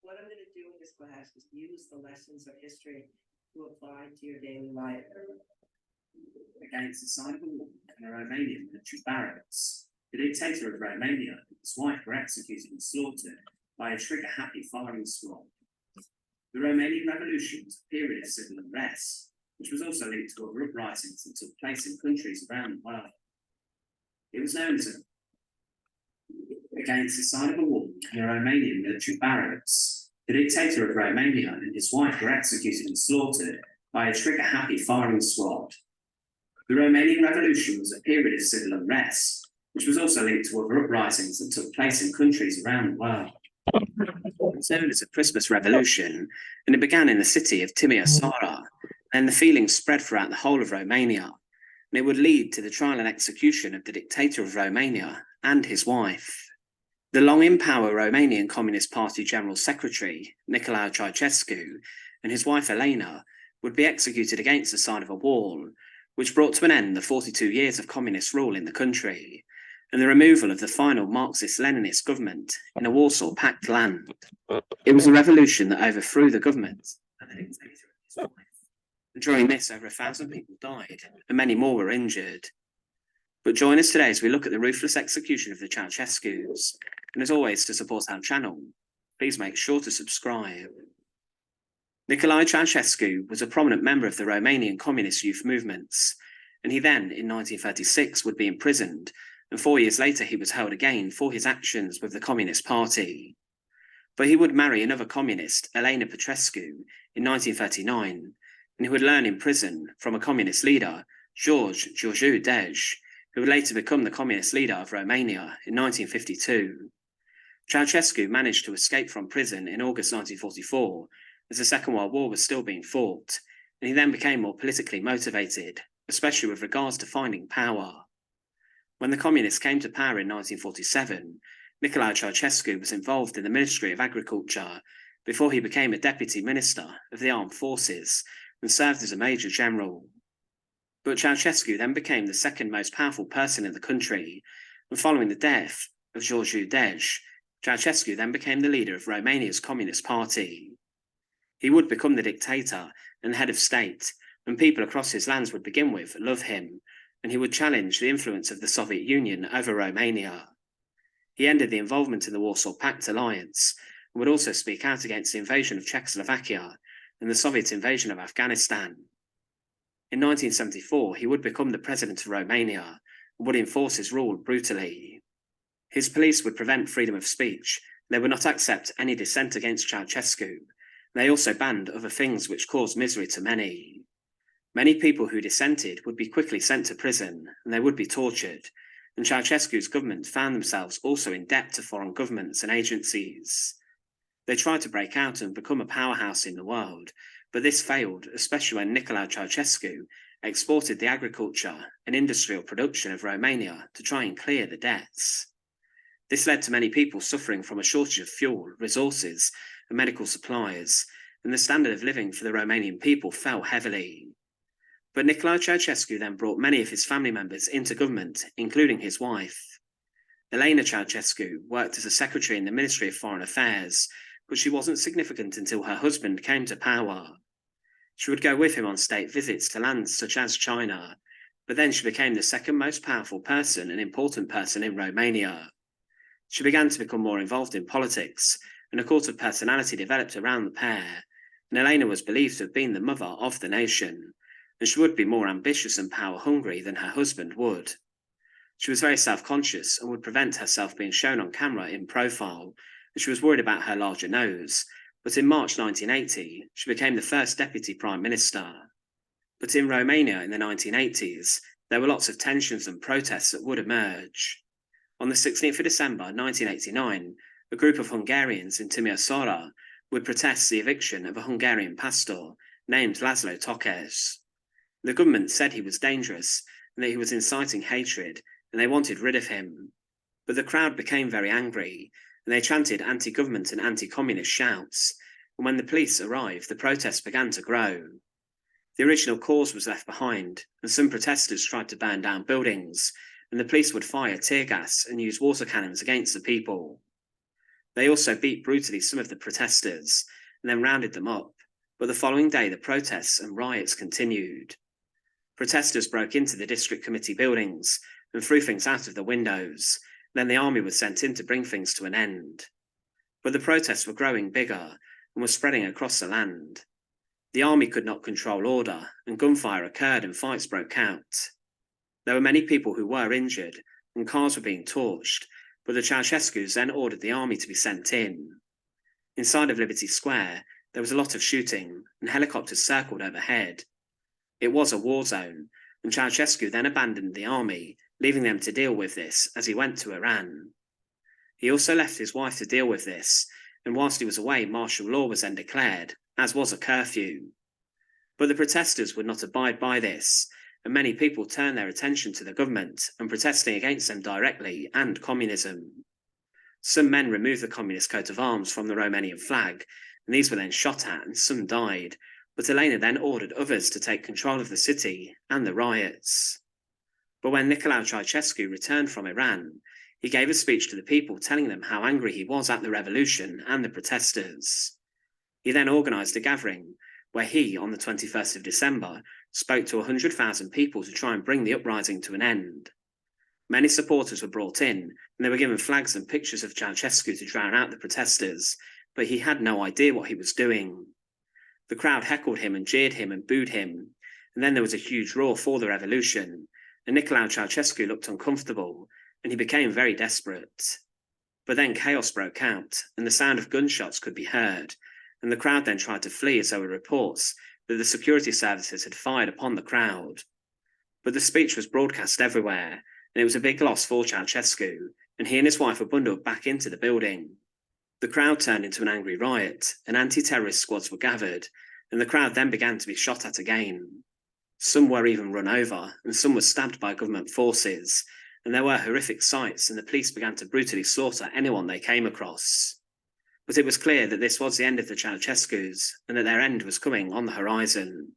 What I'm going to do in this class is use the lessons of history to apply to your daily life. Against the side of a wall in a Romanian military barracks, the dictator of Romania and his wife were executed and slaughtered by a trigger-happy firing squad. The Romanian Revolution was a period of civil unrest, which was also linked to other uprisings that took place in countries around the world. It was known as against the side of a wall in a Romanian military barracks, the dictator of Romania and his wife were executed and slaughtered by a trigger-happy firing squad. The Romanian Revolution was a period of civil unrest, which was also linked to other uprisings that took place in countries around the world. It's known as a Christmas Revolution, and it began in the city of Timișoara, and the feeling spread throughout the whole of Romania, and it would lead to the trial and execution of the dictator of Romania and his wife. The long-in-power Romanian Communist Party General Secretary, Nicolae Ceausescu, and his wife Elena would be executed against the side of a wall, which brought to an end the 42 years of communist rule in the country, and the removal of the final Marxist-Leninist government in a Warsaw Pact land. It was a revolution that overthrew the government and the dictator and his wife. And during this, over 1,000 people died, and many more were injured. But join us today as we look at the ruthless execution of the Ceausescus. And as always, to support our channel, please make sure to subscribe. Nicolae Ceausescu was a prominent member of the Romanian communist youth movements, and he then, in 1936, would be imprisoned, and 4 years later he was held again for his actions with the Communist Party. But he would marry another communist, Elena Petrescu, in 1939, and he would learn in prison from a communist leader, George Dej, who would later become the communist leader of Romania in 1952. Ceausescu managed to escape from prison in August 1944, as the Second World War was still being fought, and he then became more politically motivated, especially with regards to finding power. When the communists came to power in 1947, Nicolae Ceausescu was involved in the Ministry of Agriculture before he became a deputy minister of the armed forces and served as a major general. But Ceausescu then became the second most powerful person in the country, and following the death of George Dej, Ceausescu then became the leader of Romania's Communist Party. He would become the dictator and head of state, and people across his lands would begin with love him, and he would challenge the influence of the Soviet Union over Romania. He ended the involvement in the Warsaw Pact alliance, and would also speak out against the invasion of Czechoslovakia and the Soviet invasion of Afghanistan. In 1974, he would become the president of Romania and would enforce his rule brutally. His police would prevent freedom of speech. They would not accept any dissent against Ceausescu. They also banned other things which caused misery to many. Many people who dissented would be quickly sent to prison, and they would be tortured, and Ceausescu's government found themselves also in debt to foreign governments and agencies. They tried to break out and become a powerhouse in the world, but this failed, especially when Nicolae Ceausescu exported the agriculture and industrial production of Romania to try and clear the debts. This led to many people suffering from a shortage of fuel, resources, and medical supplies, and the standard of living for the Romanian people fell heavily. But Nicolae Ceausescu then brought many of his family members into government, including his wife. Elena Ceausescu worked as a secretary in the Ministry of Foreign Affairs, but she wasn't significant until her husband came to power. She would go with him on state visits to lands such as China, but then she became the second most powerful person and important person in Romania. She began to become more involved in politics, and a cult of personality developed around the pair, and Elena was believed to have been the mother of the nation, and she would be more ambitious and power-hungry than her husband would. She was very self-conscious and would prevent herself being shown on camera in profile, and she was worried about her larger nose, but in March 1980, she became the first deputy prime minister. But in Romania in the 1980s, there were lots of tensions and protests that would emerge. On the 16th of December 1989, a group of Hungarians in Timișoara would protest the eviction of a Hungarian pastor named Laszlo Tokes. The government said he was dangerous and that he was inciting hatred, and they wanted rid of him. But the crowd became very angry, and they chanted anti-government and anti-communist shouts, and when the police arrived, the protests began to grow. The original cause was left behind, and some protesters tried to burn down buildings, and the police would fire tear gas and use water cannons against the people. They also beat brutally some of the protesters and then rounded them up, but the following day the protests and riots continued. Protesters broke into the district committee buildings and threw things out of the windows. Then the army was sent in to bring things to an end. But the protests were growing bigger and were spreading across the land. The army could not control order, and gunfire occurred and fights broke out. There were many people who were injured, and cars were being torched, but the Ceausescus then ordered the army to be sent in. Inside of Liberty Square, there was a lot of shooting, and helicopters circled overhead. It was a war zone, and Ceausescu then abandoned the army, leaving them to deal with this as he went to Iran. He also left his wife to deal with this, and whilst he was away, martial law was then declared, as was a curfew. But the protesters would not abide by this, and many people turned their attention to the government and protesting against them directly and communism. Some men removed the communist coat of arms from the Romanian flag, and these were then shot at and some died, but Elena then ordered others to take control of the city and the riots. But when Nicolae Ceausescu returned from Iran, he gave a speech to the people telling them how angry he was at the revolution and the protesters. He then organised a gathering where he, on the 21st of December, spoke to 100,000 people to try and bring the uprising to an end. Many supporters were brought in, and they were given flags and pictures of Ceausescu to drown out the protesters, but he had no idea what he was doing. The crowd heckled him and jeered him and booed him, and then there was a huge roar for the revolution, and Nicolae Ceausescu looked uncomfortable, and he became very desperate. But then chaos broke out, and the sound of gunshots could be heard, and the crowd then tried to flee as there were reports that the security services had fired upon the crowd. But the speech was broadcast everywhere, and it was a big loss for Ceausescu, and he and his wife were bundled back into the building. The crowd turned into an angry riot, and anti-terrorist squads were gathered, and the crowd then began to be shot at again. Some were even run over, and some were stabbed by government forces, and there were horrific sights, and the police began to brutally slaughter anyone they came across. But it was clear that this was the end of the Ceausescus, and that their end was coming on the horizon.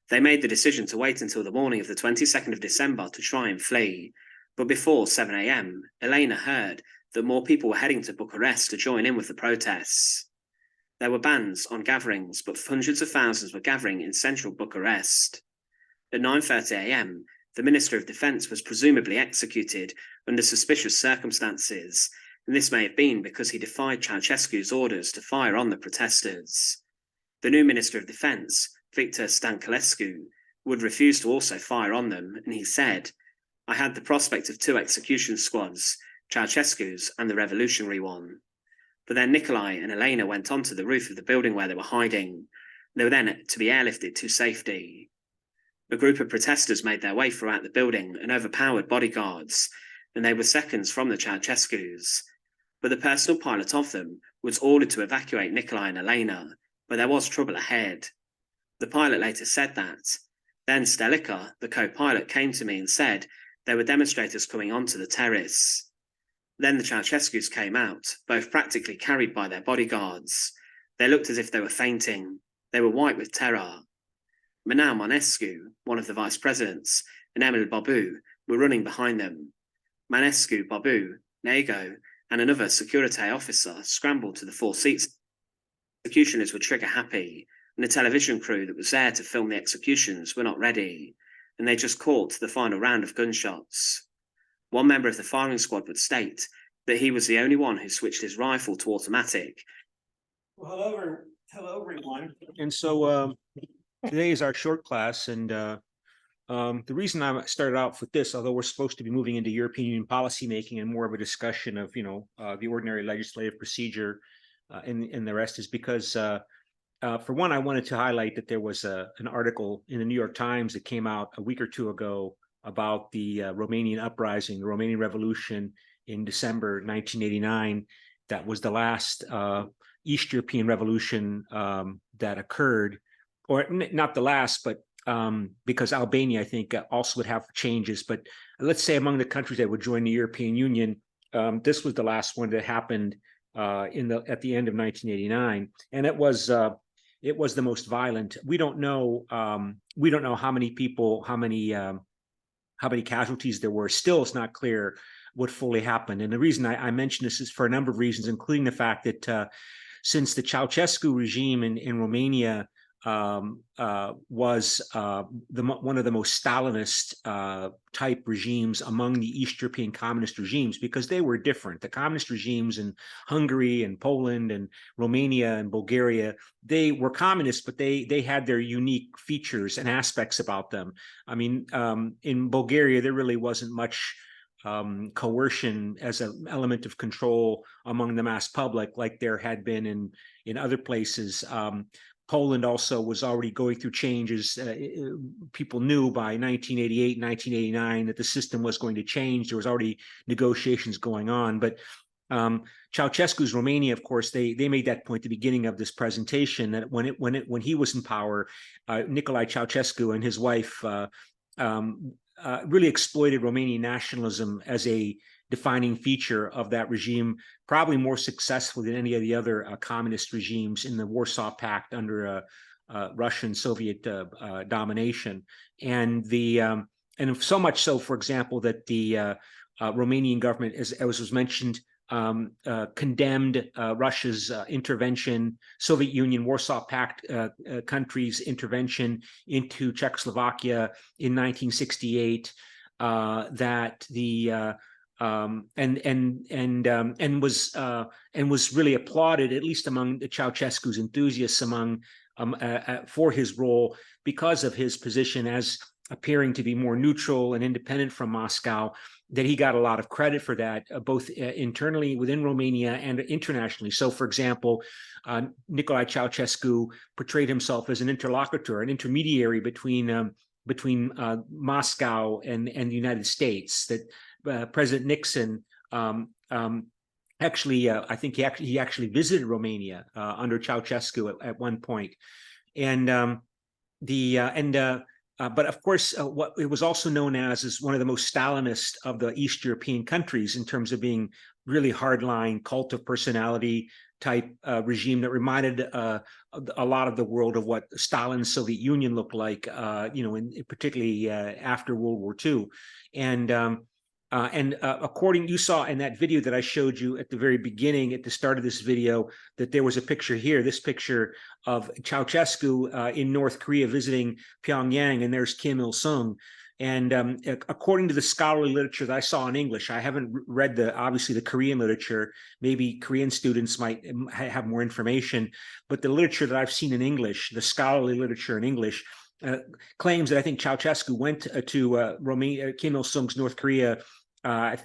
They made the decision to wait until the morning of the 22nd of December to try and flee, but before 7 a.m, Elena heard that more people were heading to Bucharest to join in with the protests. There were bans on gatherings, but hundreds of thousands were gathering in central Bucharest. At 9:30 a.m, the Minister of Defence was presumably executed under suspicious circumstances, and this may have been because he defied Ceausescu's orders to fire on the protesters. The new Minister of Defence, Victor Stancălescu, would refuse to also fire on them, and he said, "I had the prospect of two execution squads, Ceausescu's and the revolutionary one." But then Nicolae and Elena went onto the roof of the building where they were hiding. They were then to be airlifted to safety. A group of protesters made their way throughout the building and overpowered bodyguards, and they were seconds from the Ceausescu's. But the personal pilot of them was ordered to evacuate Nicolae and Elena, but there was trouble ahead. The pilot later said that. Then Stelica, the co-pilot, came to me and said there were demonstrators coming onto the terrace. Then the Ceausescu's came out, both practically carried by their bodyguards. They looked as if they were fainting. They were white with terror. Manau Manescu, one of the vice presidents, and Emil Bobu were running behind them. Manescu, Bobu, Nego, and another Securite officer scrambled to the 4 seats. Executioners were trigger happy, and the television crew that was there to film the executions were not ready, and they just caught the final round of gunshots. One member of the firing squad would state that he was the only one who switched his rifle to automatic. Well, hello everyone. And so today is our short class, and the reason I started out with this, although we're supposed to be moving into European Union policy making and more of a discussion of, the ordinary legislative procedure and the rest, is because for one, I wanted to highlight that there was an article in the New York Times that came out a week or two ago about the Romanian uprising, the Romanian Revolution in December 1989. That was the last East European revolution that occurred, or not the last, but because Albania, I think, also would have changes. But let's say among the countries that would join the European Union, this was the last one that happened at the end of 1989, and it was the most violent. We don't know how many people, how many casualties there were. Still, it's not clear. what fully happened. And the reason I mention this is for a number of reasons, including the fact that since the Ceausescu regime in Romania was one of the most Stalinist type regimes among the East European communist regimes, because they were different. The communist regimes in Hungary and Poland and Romania and Bulgaria, they were communist, but they had their unique features and aspects about them. I mean, in Bulgaria, there really wasn't much coercion as an element of control among the mass public like there had been in other places. Poland also was already going through changes. People knew by 1988, 1989 that the system was going to change. There was already negotiations going on. But Ceausescu's Romania, of course, they made that point at the beginning of this presentation, that when he was in power, Nicolae Ceausescu and his wife really exploited Romanian nationalism as a defining feature of that regime, probably more successfully than any of the other communist regimes in the Warsaw Pact under Russian Soviet domination. And so much so, for example, that the Romanian government, as was mentioned, condemned Russia's intervention, Soviet Union, Warsaw Pact countries' intervention into Czechoslovakia in 1968. That the and was really applauded, at least among the Ceausescu's enthusiasts, for his role, because of his position as appearing to be more neutral and independent from Moscow. That he got a lot of credit for that, both internally within Romania and internationally. So, for example, Nicolae Ceausescu portrayed himself as an interlocutor, an intermediary between Moscow and the United States. That President Nixon actually, I think he actually visited Romania under Ceausescu at one point, but of course, what it was also known as is one of the most Stalinist of the East European countries in terms of being really hardline, cult of personality type regime that reminded a lot of the world of what Stalin's Soviet Union looked like, particularly after World War II. According, you saw in that video that I showed you at the very beginning, at the start of this video, that there was a picture here, this picture of Ceausescu in North Korea visiting Pyongyang, and there's Kim Il-sung. And according to the scholarly literature that I saw in English, I haven't read obviously the Korean literature. Maybe Korean students might have more information, but the literature that I've seen in English, the scholarly literature in English, claims that I think Ceausescu went to Kim Il-sung's North Korea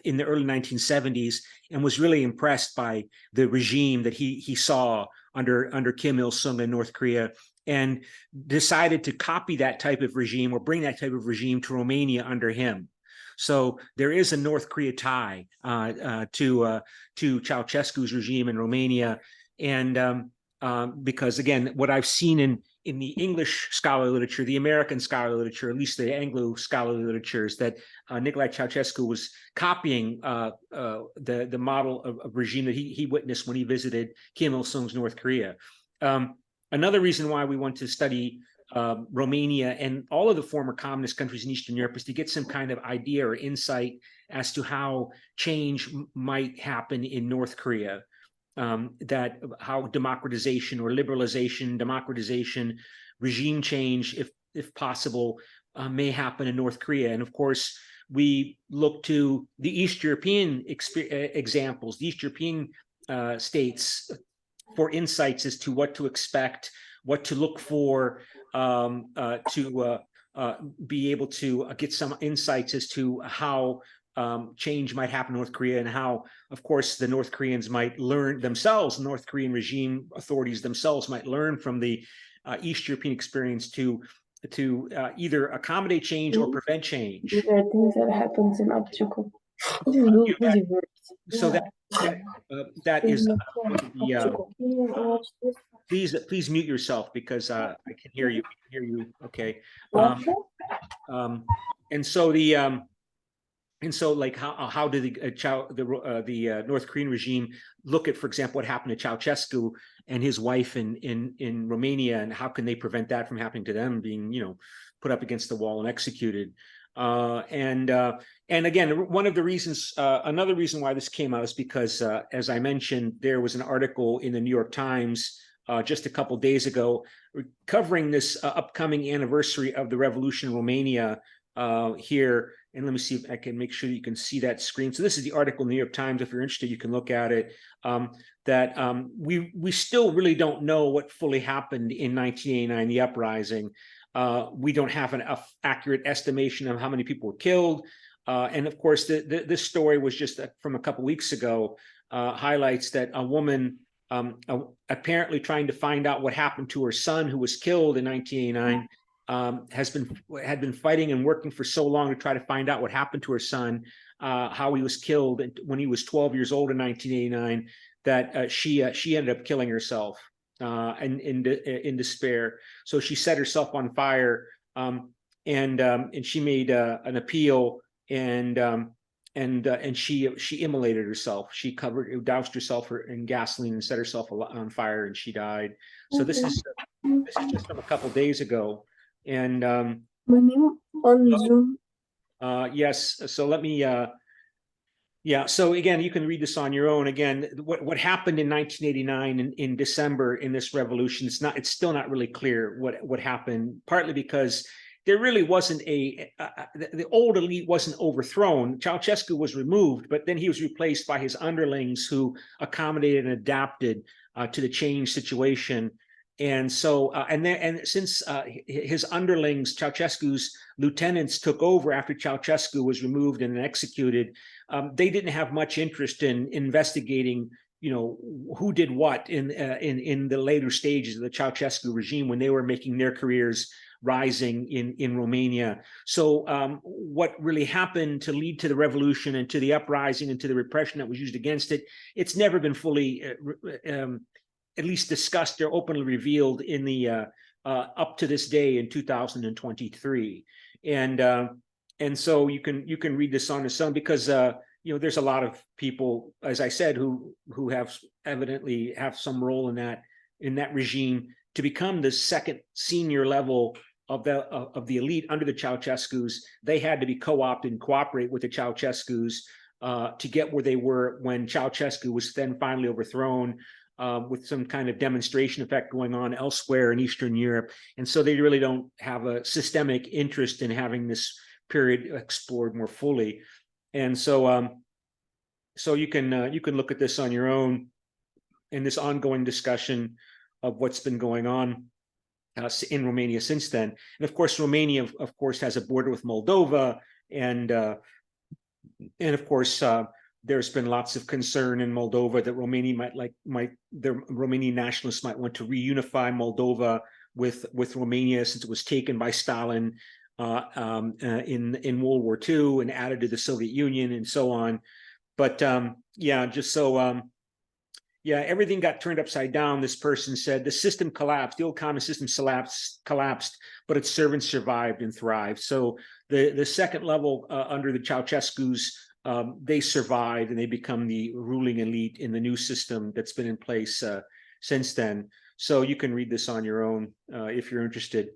in the early 1970s and was really impressed by the regime that he saw under Kim Il-sung in North Korea, and decided to copy that type of regime or bring that type of regime to Romania under him. So there is a North Korea tie to Ceausescu's regime in Romania, and because again, what I've seen in the English scholarly literature, the American scholarly literature, at least the Anglo scholarly literature, is that Nicolae Ceausescu was copying the model of regime that he witnessed when he visited Kim Il-sung's North Korea. Another reason why we want to study Romania and all of the former communist countries in Eastern Europe is to get some kind of idea or insight as to how change might happen in North Korea. That how democratization or liberalization, democratization, regime change, if possible, may happen in North Korea. And of course, we look to the East European examples, the East European states, for insights as to what to expect, what to look for, to be able to get some insights as to how change might happen in North Korea, and how, of course, the North Koreans might learn themselves, North Korean regime authorities themselves might learn from the East European experience to either accommodate change or prevent change. These are things that happens in obstacle. So that is please mute yourself, because I can hear you. Okay. And so like how did the North Korean regime look at, for example, what happened to Ceausescu and his wife in Romania, and how can they prevent that from happening to them, being put up against the wall and executed? And again, one of the reasons, another reason why this came out is because, as I mentioned, there was an article in the New York Times just a couple days ago covering this upcoming anniversary of the revolution in Romania here. And let me see if I can make sure you can see that screen. So this is the article in the New York Times. If you're interested, you can look at it. We still really don't know what fully happened in 1989, the uprising. We don't have an accurate estimation of how many people were killed. And of course, this story was just from a couple weeks ago, highlights that a woman apparently trying to find out what happened to her son who was killed in 1989, had been fighting and working for so long to try to find out what happened to her son, how he was killed when he was 12 years old in 1989, that she ended up killing herself in despair. So she set herself on fire, and she made an appeal, and she immolated herself. She doused herself in gasoline and set herself on fire, and she died. So this is just from a couple days ago, and My name on Zoom. yes. So let me. Yeah, so again, you can read this on your own. Again, what happened in 1989 in December in this revolution, it's still not really clear what happened, partly because there really wasn't the old elite wasn't overthrown. Ceausescu was removed, but then he was replaced by his underlings who accommodated and adapted to the changed situation. And so, and since his underlings, Ceausescu's lieutenants, took over after Ceausescu was removed and executed, they didn't have much interest in investigating, who did what in the later stages of the Ceausescu regime when they were making their careers rising in Romania. So what really happened to lead to the revolution and to the uprising and to the repression that was used against it, it's never been fully at least discussed or openly revealed in the up to this day in 2023. And so you can read this on its own, because there's a lot of people, as I said, who have evidently have some role in that regime to become the second senior level of the elite under the Ceausescus. They had to be co-opted and cooperate with the Ceausescus to get where they were when Ceausescu was then finally overthrown, with some kind of demonstration effect going on elsewhere in Eastern Europe. And so they really don't have a systemic interest in having this period explored more fully. And so so you can look at this on your own in this ongoing discussion of what's been going on in Romania since then. And of course, Romania, of course, has a border with Moldova, and of course, there's been lots of concern in Moldova that Romania the Romanian nationalists might want to reunify Moldova with Romania, since it was taken by Stalin in World War II and added to the Soviet Union and so on. But yeah, just so yeah, everything got turned upside down. This person said the system collapsed, the old communist system collapsed, but its servants survived and thrived. So the second level under the Ceausescus, they survived and they become the ruling elite in the new system that's been in place since then. So you can read this on your own if you're interested.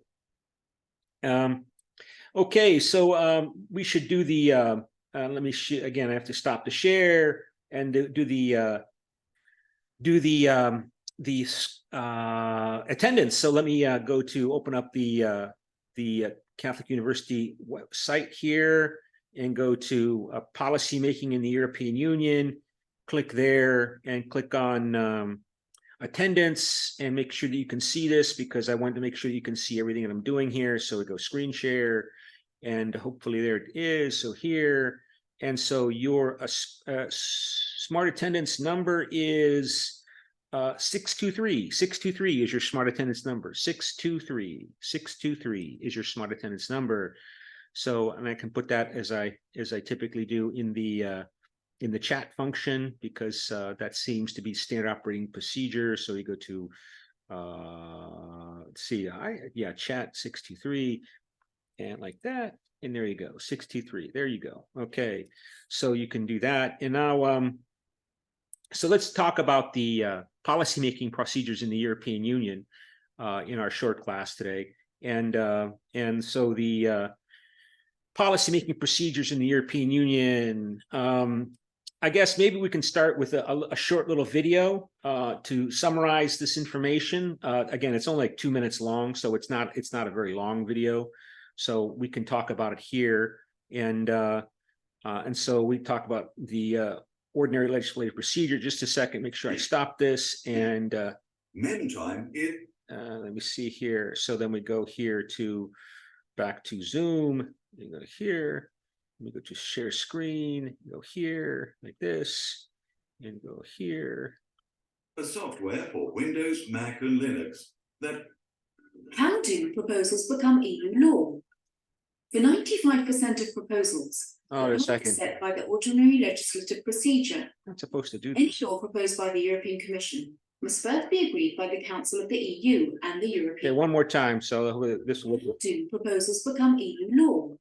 Okay, so we should do the, let me again, I have to stop the share and do the attendance. So let me go to open up the Catholic University website here and go to policy making in the European Union. Click there and click on attendance, and make sure that you can see this, because I want to make sure you can see everything that I'm doing here. So we go screen share, and hopefully there it is. So here, and so your smart attendance number is 623. 623 is your smart attendance number. 623 is your smart attendance number. So, and I can put that as I typically do in the chat function, because that seems to be standard operating procedure. So you go to let's see, chat 623, and like that, and there you go, 623. There you go. Okay, so you can do that. And now so let's talk about the policymaking procedures in the European Union in our short class today. And so the policymaking procedures in the European Union. I guess maybe we can start with a short little video to summarize this information. Again, it's only like 2 minutes long, so it's not a very long video. So we can talk about it here, and so we talk about the ordinary legislative procedure. Just a second, make sure I stop this. And Meantime, let me see here. So then we go here to back to Zoom. You go here. Let me go to share screen. Go here like this, and go here. a software for Windows, Mac, and Linux that How do proposals become EU law? For 95% of proposals, Oh, the a path second. set by the ordinary legislative procedure. Not supposed to do Any this. law proposed by the European Commission must first be agreed by the Council of the EU and the Okay, European. one more time. So this will. How do proposals become EU law?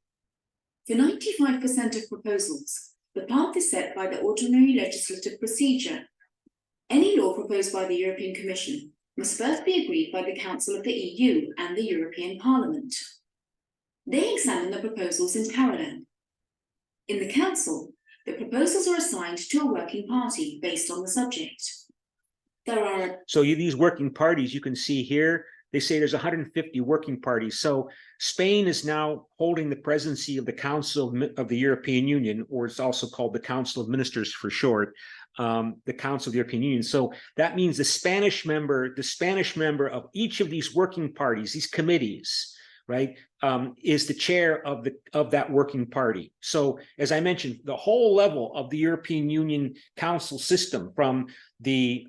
For 95% of proposals, the path is set by the ordinary legislative procedure. Any law proposed by the European Commission must first be agreed by the Council of the EU and the European Parliament. They examine the proposals in parallel. In the Council, the proposals are assigned to a working party based on the subject. There are So these working parties, you can see here, they say there's 150 working parties. So Spain is now holding the presidency of the Council of the European Union, or it's also called the Council of Ministers for short, the Council of the European Union. So that means the Spanish member of each of these working parties, these committees, right, is the chair of that working party. So as I mentioned, the whole level of the European Union Council system, from the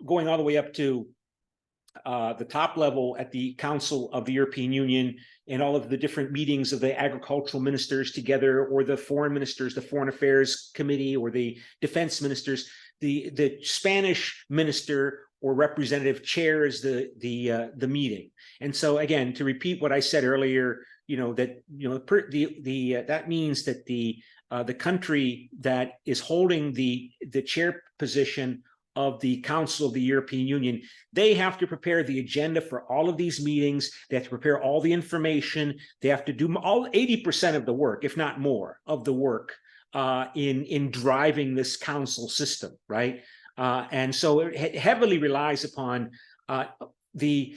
going all the way up to the top level at the Council of the European Union, and all of the different meetings of the agricultural ministers together, or the foreign ministers, the Foreign Affairs Committee, or the defense ministers. The Spanish minister or representative chairs the meeting. And so again, to repeat what I said earlier, that means that the country that is holding the chair position of the Council of the European Union, they have to prepare the agenda for all of these meetings. They have to prepare all the information. They have to do all 80% of the work, if not more, of the work in driving this council system, right? And so it heavily relies upon the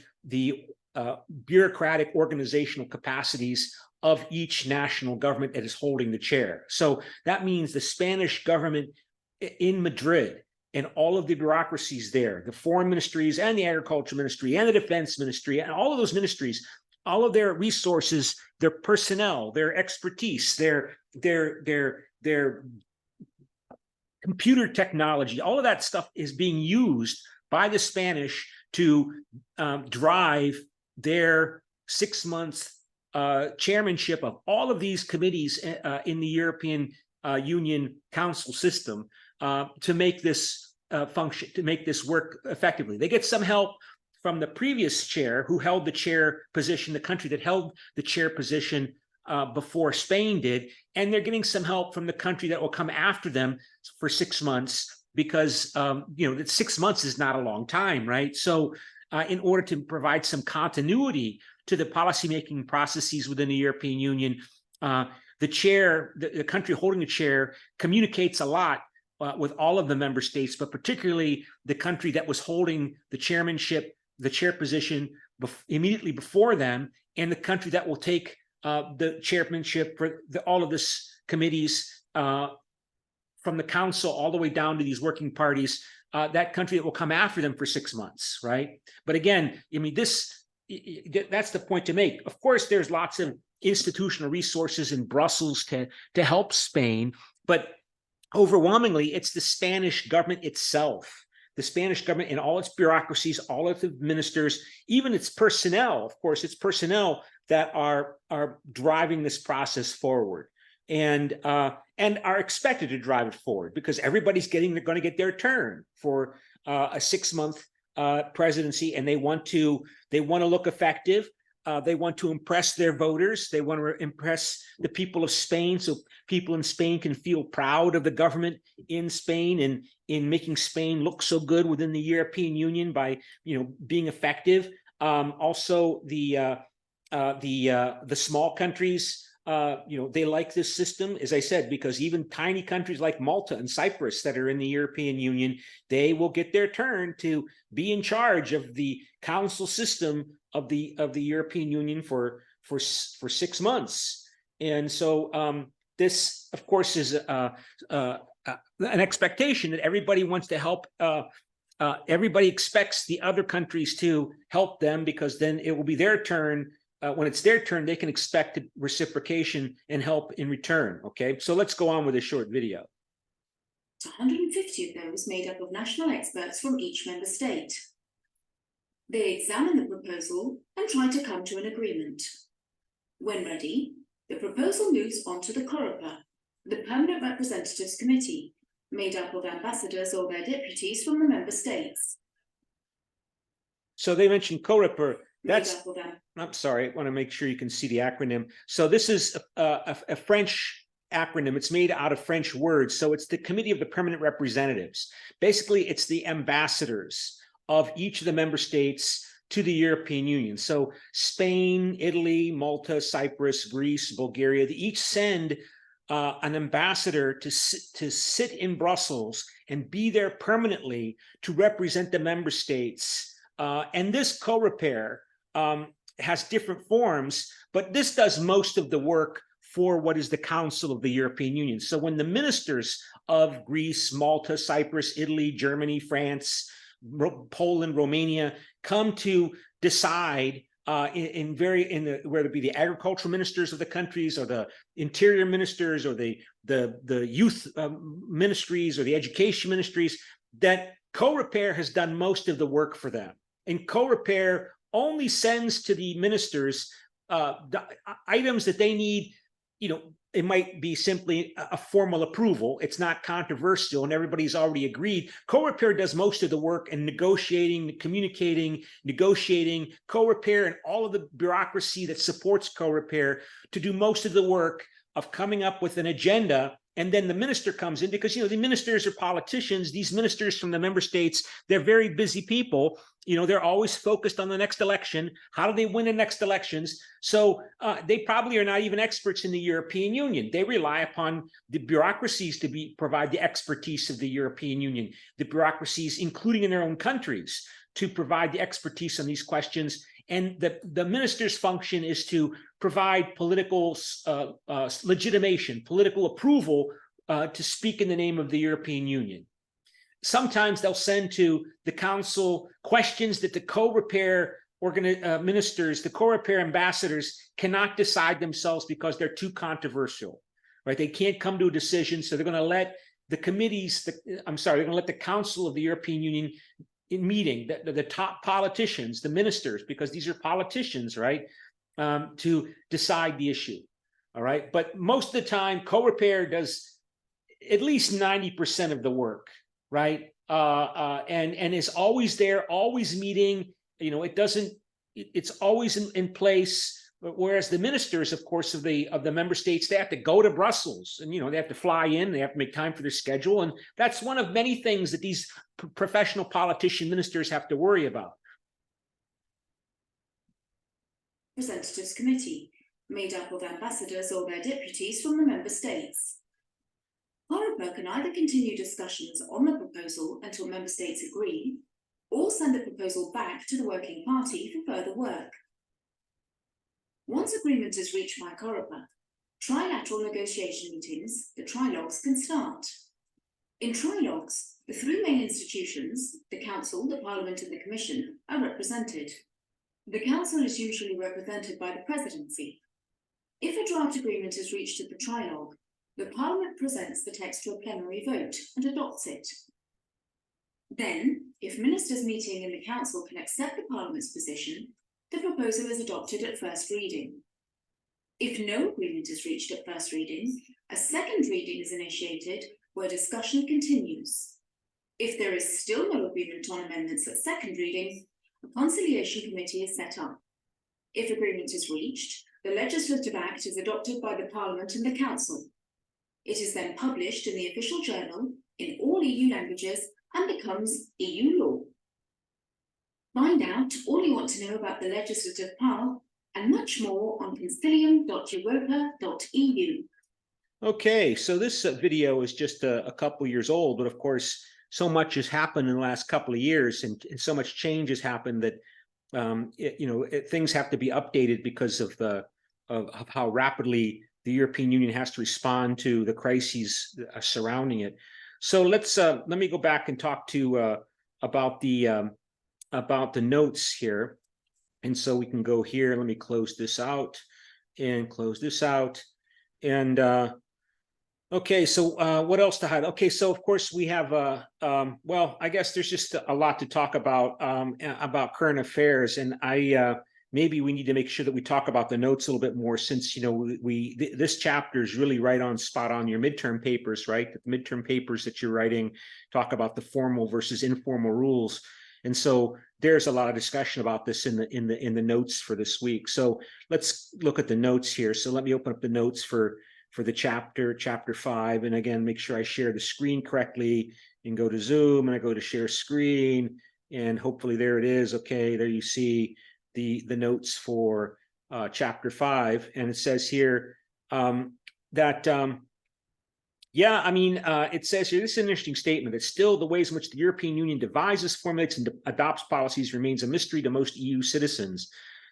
bureaucratic organizational capacities of each national government that is holding the chair. So that means the Spanish government in Madrid, and all of the bureaucracies there, the foreign ministries and the agriculture ministry and the defense ministry, and all of those ministries, all of their resources, their personnel, their expertise, their computer technology, all of that stuff is being used by the Spanish to drive their 6 months chairmanship of all of these committees in the European Union Council system, to make this function, to make this work effectively. They get some help from the previous chair who held the chair position, the country that held the chair position before Spain did, and they're getting some help from the country that will come after them for 6 months, because that 6 months is not a long time, right? So in order to provide some continuity to the policymaking processes within the European Union, the chair, the country holding the chair, communicates a lot with all of the member states, but particularly the country that was holding the chairmanship, the chair position immediately before them, and the country that will take the chairmanship for all of this committees from the council all the way down to these working parties, that country that will come after them for 6 months, right? But again, I mean, that's the point to make. Of course, there's lots of institutional resources in Brussels to help Spain, but overwhelmingly, it's the Spanish government itself, the Spanish government and all its bureaucracies, all of the ministers, even its personnel. Of course, it's personnel that are driving this process forward, and are expected to drive it forward, because everybody's going to get their turn for a 6 month presidency, and they want to look effective. They want to impress their voters. They want to impress the people of Spain, so people in Spain can feel proud of the government in Spain, and in making Spain look so good within the European Union by being effective. Also, the small countries they like this system, as I said, because even tiny countries like Malta and Cyprus that are in the European Union, they will get their turn to be in charge of the council system of the European Union for 6 months. And so this, of course, is an expectation that everybody wants to help. Everybody expects the other countries to help them, because then it will be their turn. When it's their turn, they can expect reciprocation and help in return. Okay, so let's go on with a short video. 150 of those made up of national experts from each member state. They examine the proposal and try to come to an agreement. When ready, the proposal moves on to the CURPA, the Permanent Representatives Committee, made up of ambassadors or their deputies from the member states. So they mentioned COREPER. That's, Made up of I'm sorry, I want to make sure you can see the acronym. So this is a French acronym. It's made out of French words. So it's the Committee of the Permanent Representatives. Basically, it's the ambassadors of each of the member states to the European Union. So Spain, Italy, Malta, Cyprus, Greece, Bulgaria, they each send an ambassador to sit in Brussels and be there permanently to represent the member states. And this COREPER has different forms, but this does most of the work for what is the Council of the European Union. So when the ministers of Greece, Malta, Cyprus, Italy, Germany, France, Poland, Romania come to decide whether it be the agricultural ministers of the countries, or the interior ministers, or the youth ministries, or the education ministries, that COREPER has done most of the work for them. And COREPER only sends to the ministers the items that they need. It might be simply a formal approval. It's not controversial and everybody's already agreed. COREPER does most of the work in negotiating, communicating, negotiating. COREPER and all of the bureaucracy that supports COREPER to do most of the work of coming up with an agenda. And then the minister comes in, because, the ministers are politicians. These ministers from the member states, they're very busy people. They're always focused on the next election. How do they win the next elections? So they probably are not even experts in the European Union. They rely upon the bureaucracies to provide the expertise of the European Union, the bureaucracies, including in their own countries, to provide the expertise on these questions. And the minister's function is to provide political legitimation, political approval to speak in the name of the European Union. Sometimes they'll send to the council questions that the COREPER ministers, the COREPER ambassadors cannot decide themselves because they're too controversial, right? They can't come to a decision, so they're going to let the committees, they're going to let the Council of the European Union in meeting, the top politicians, the ministers, because these are politicians, right, to decide the issue, all right? But most of the time, COREPER does at least 90% of the work, right? And is always there, always meeting. It's always in place. Whereas the ministers, of course, of the member states, they have to go to Brussels, and they have to fly in, they have to make time for their schedule, and that's one of many things that these professional politician ministers have to worry about. Representatives Committee, made up of ambassadors or their deputies from the member states. COREPER can either continue discussions on the proposal until member states agree, or send the proposal back to the working party for further work. Once agreement is reached by COREPER, trilateral negotiation meetings, the trilogues, can start. In trilogues, the three main institutions, the Council, the Parliament and the Commission, are represented. The Council is usually represented by the Presidency. If a draft agreement is reached at the trilogue, the Parliament presents the text to a plenary vote and adopts it. Then, if ministers meeting in the Council can accept the Parliament's position, the proposal is adopted at first reading. If no agreement is reached at first reading, a second reading is initiated where discussion continues. If there is still no agreement on amendments at second reading, a conciliation committee is set up. If agreement is reached, the legislative act is adopted by the Parliament and the Council. It is then published in the official journal in all EU languages and becomes EU law. Find out all you want to know about the legislative power and much more on concilium.europa.eu. Okay, so this video is just a couple years old, but of course, so much has happened in the last couple of years, and so much change has happened that things have to be updated because of of how rapidly the European Union has to respond to the crises surrounding it. So let me go back and talk to about the notes here, and so we can go here. Let me close this out and close this out, and okay, so what else to highlight? Okay, so of course we have well, I guess there's just a lot to talk about current affairs, and maybe we need to make sure that we talk about the notes a little bit more, since this chapter is really right on spot on your midterm papers, right? The midterm papers that you're writing talk about the formal versus informal rules, and so there's a lot of discussion about this in the notes for this week. So let's look at the notes here. So let me open up the notes for the chapter 5, and again, make sure I share the screen correctly, and go to Zoom, and I go to share screen, and hopefully there it is. Okay, there you see the notes for chapter 5, and it says here that yeah, I mean, it says here, this is an interesting statement, that still the ways in which the European Union devises, formulates, and adopts policies remains a mystery to most EU citizens,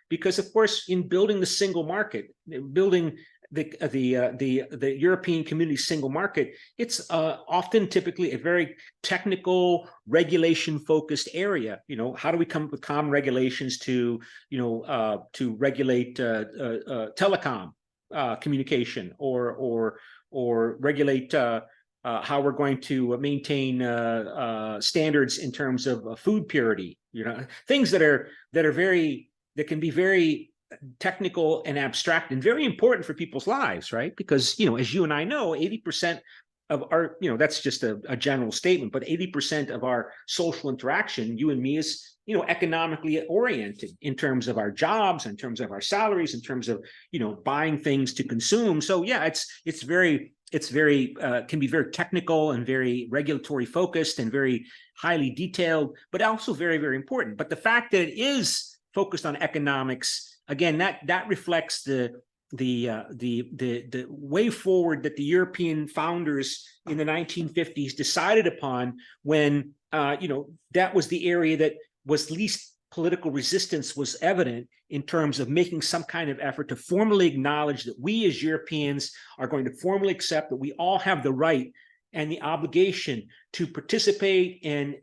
because of course, in building the single market, building the European Community single market, it's often typically a very technical, regulation-focused area. How do we come up with common regulations to regulate telecom communication, or regulate how we're going to maintain standards in terms of food purity? Things that can be very technical and abstract and very important for people's lives, right? Because, as you and I know, 80% of our, that's just a general statement, but 80% of our social interaction, you and me, is, economically oriented in terms of our jobs, in terms of our salaries, in terms of, buying things to consume. So yeah, it's very can be very technical and very regulatory focused and very highly detailed, but also very, very important. But the fact that it is focused on economics, again, that reflects the way forward that the European founders in the 1950s decided upon, when that was the area that was least political resistance was evident, in terms of making some kind of effort to formally acknowledge that we as Europeans are going to formally accept that we all have the right and the obligation to participate and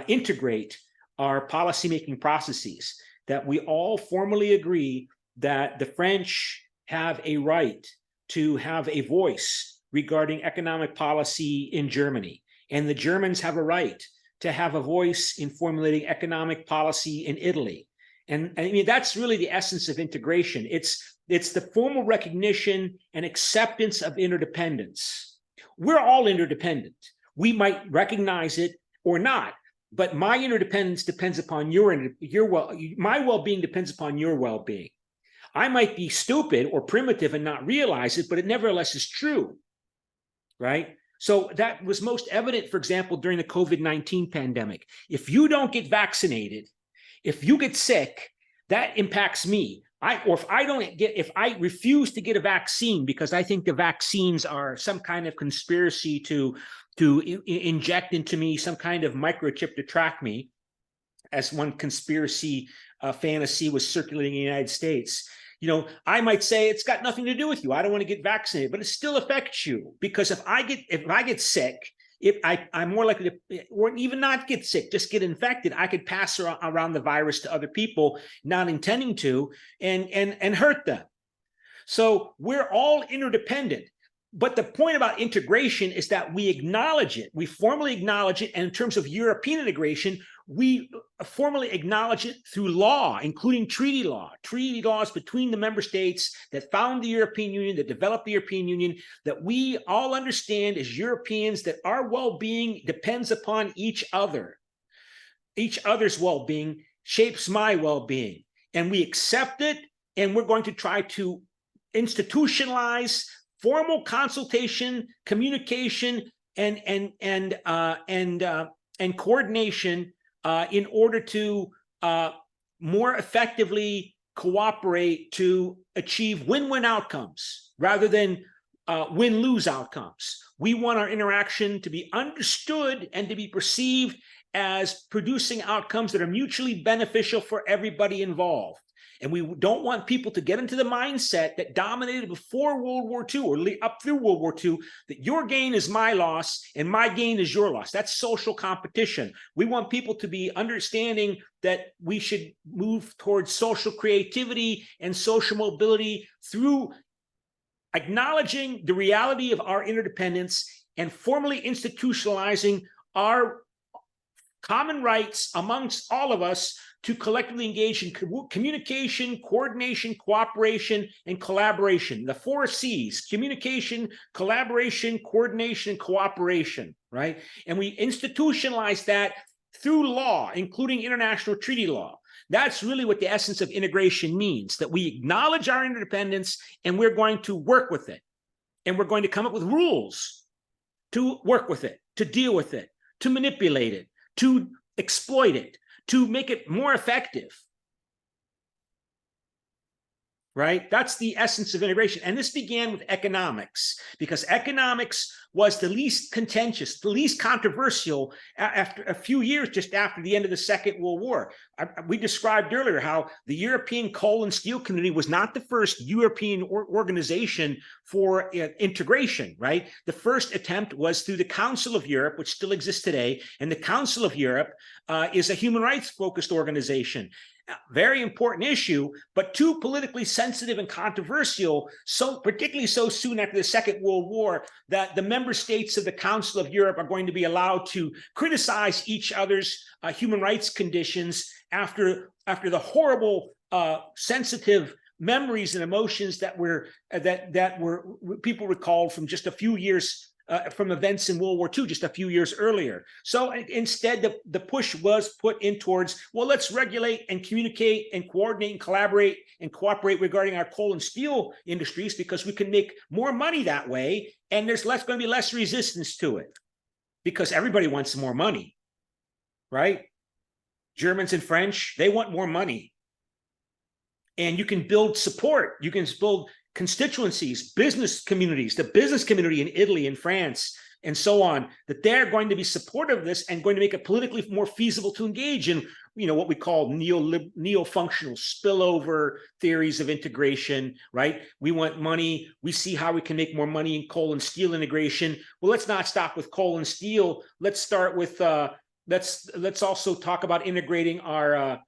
integrate our policymaking processes, that we all formally agree that the French have a right to have a voice regarding economic policy in Germany, and the Germans have a right to have a voice in formulating economic policy in Italy. And I mean, that's really the essence of integration. It's the formal recognition and acceptance of interdependence. We're all interdependent. We might recognize it or not, but my interdependence depends upon my well-being depends upon your well-being. I might be stupid or primitive and not realize it, but it nevertheless is true, right? So that was most evident, for example, during the COVID-19 pandemic. If you don't get vaccinated, if you get sick, that impacts me. If I refuse to get a vaccine because I think the vaccines are some kind of conspiracy to inject into me some kind of microchip to track me, as one conspiracy fantasy was circulating in the United States. I might say it's got nothing to do with you. I don't want to get vaccinated, but it still affects you, because if I get sick, I'm more likely to, or even not get sick, just get infected. I could pass around the virus to other people, not intending to, and hurt them. So we're all interdependent. But the point about integration is that we acknowledge it. We formally acknowledge it. And in terms of European integration, we formally acknowledge it through law, including treaty laws between the member states that found the European Union, that developed the European Union, that we all understand as Europeans that our well-being depends upon each other. Each other's well-being shapes my well-being. And we accept it, and we're going to try to institutionalize formal consultation, communication, and coordination in order to more effectively cooperate to achieve win-win outcomes rather than win-lose outcomes. We want our interaction to be understood and to be perceived as producing outcomes that are mutually beneficial for everybody involved. And we don't want people to get into the mindset that dominated before World War II or up through World War II, that your gain is my loss and my gain is your loss. That's social competition. We want people to be understanding that we should move towards social creativity and social mobility through acknowledging the reality of our interdependence and formally institutionalizing our common rights amongst all of us to collectively engage in communication, coordination, cooperation, and collaboration. The 4 C's: communication, collaboration, coordination, and cooperation, right? And we institutionalize that through law, including international treaty law. That's really what the essence of integration means, that we acknowledge our interdependence and we're going to work with it. And we're going to come up with rules to work with it, to deal with it, to manipulate it, to exploit it, to make it more effective, right? That's the essence of integration. And this began with economics, because economics was the least contentious, the least controversial after a few years, just after the end of the Second World War. We described earlier how the European Coal and Steel Community was not the first European organization for integration, right? The first attempt was through the Council of Europe, which still exists today. And the Council of Europe is a human rights focused organization. Very important issue, but too politically sensitive and controversial, so particularly so soon after the Second World War, that the member states of the Council of Europe are going to be allowed to criticize each other's human rights conditions after the horrible, sensitive memories and emotions that were people recalled from just a few years from events in World War II just a few years earlier. So instead, the push was put in towards, well, let's regulate and communicate and coordinate and collaborate and cooperate regarding our coal and steel industries, because we can make more money that way, and there's going to be less resistance to it, because everybody wants more money, right? Germans and French, they want more money. And you can build support. You can build constituencies, business communities, the business community in Italy and France, and so on, that they're going to be supportive of this and going to make it politically more feasible to engage in, what we call neo-functional spillover theories of integration, right? We want money. We see how we can make more money in coal and steel integration. Well, let's not stop with coal and steel. Let's start with, let's also talk about integrating our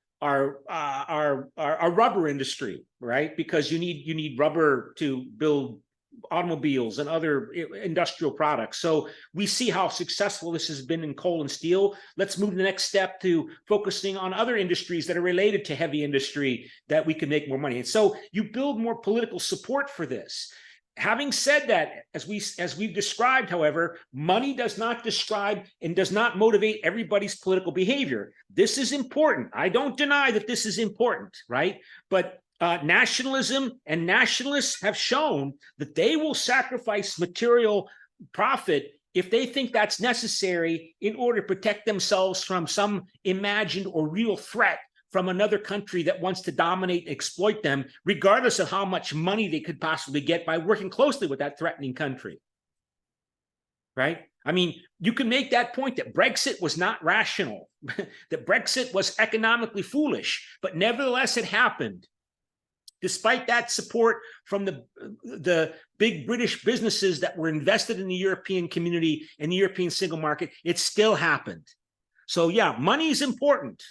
rubber industry, right? Because you need rubber to build automobiles and other industrial products. So we see how successful this has been in coal and steel. Let's move the next step to focusing on other industries that are related to heavy industry that we can make more money. And so you build more political support for this. Having said that, as we've described, however, money does not describe and does not motivate everybody's political behavior. This is important. I don't deny that this is important, right? But nationalism and nationalists have shown that they will sacrifice material profit if they think that's necessary in order to protect themselves from some imagined or real threat from another country that wants to dominate and exploit them, regardless of how much money they could possibly get by working closely with that threatening country, right? I mean, you can make that point that Brexit was not rational, that Brexit was economically foolish, but nevertheless it happened. Despite that support from the big British businesses that were invested in the European community and the European single market, it still happened. So yeah, money is important,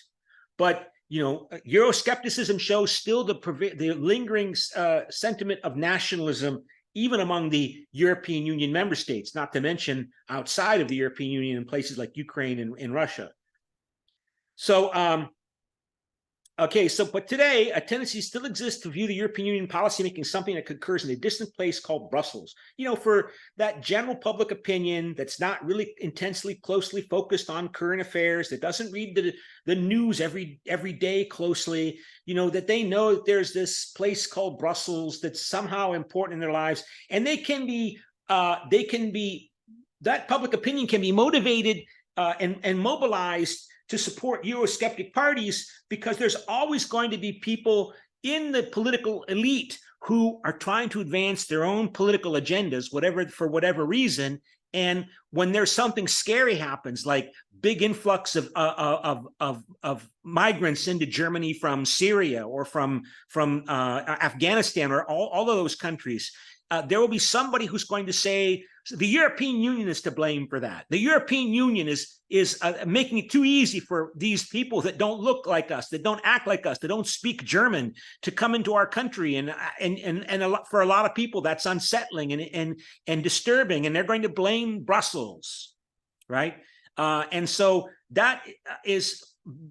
but Euroscepticism shows still the lingering sentiment of nationalism, even among the European Union member states, not to mention outside of the European Union in places like Ukraine and Russia. So, but today a tendency still exists to view the European Union policymaking something that occurs in a distant place called Brussels. For that general public opinion that's not really intensely closely focused on current affairs, that doesn't read the news every day closely, that they know that there's this place called Brussels that's somehow important in their lives, and that public opinion can be motivated and mobilized to support Eurosceptic parties, because there's always going to be people in the political elite who are trying to advance their own political agendas, for whatever reason. And when there's something scary happens, like big influx of migrants into Germany from Syria or from Afghanistan or all of those countries, there will be somebody who's going to say the European Union is to blame for that. The European Union is making it too easy for these people that don't look like us, that don't act like us, that don't speak German to come into our country. And for a lot of people, that's unsettling and disturbing. And they're going to blame Brussels, right? And so that is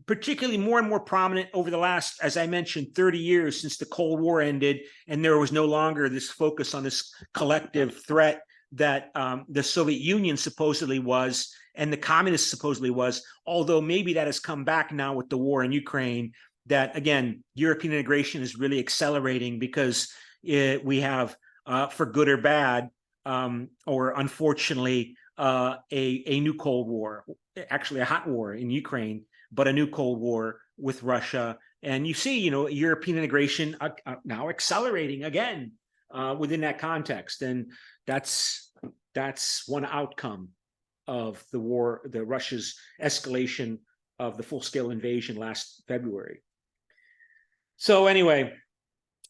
particularly more and more prominent over the last, as I mentioned, 30 years since the Cold War ended, and there was no longer this focus on this collective threat that the Soviet Union supposedly was, and the communists supposedly was, although maybe that has come back now with the war in Ukraine, that again, European integration is really accelerating because we have, for good or bad, or unfortunately, a new Cold War, actually a hot war in Ukraine, but a new Cold War with Russia. And you see, European integration now accelerating again within that context. And that's one outcome of the war, the Russia's escalation of the full-scale invasion last February. So anyway,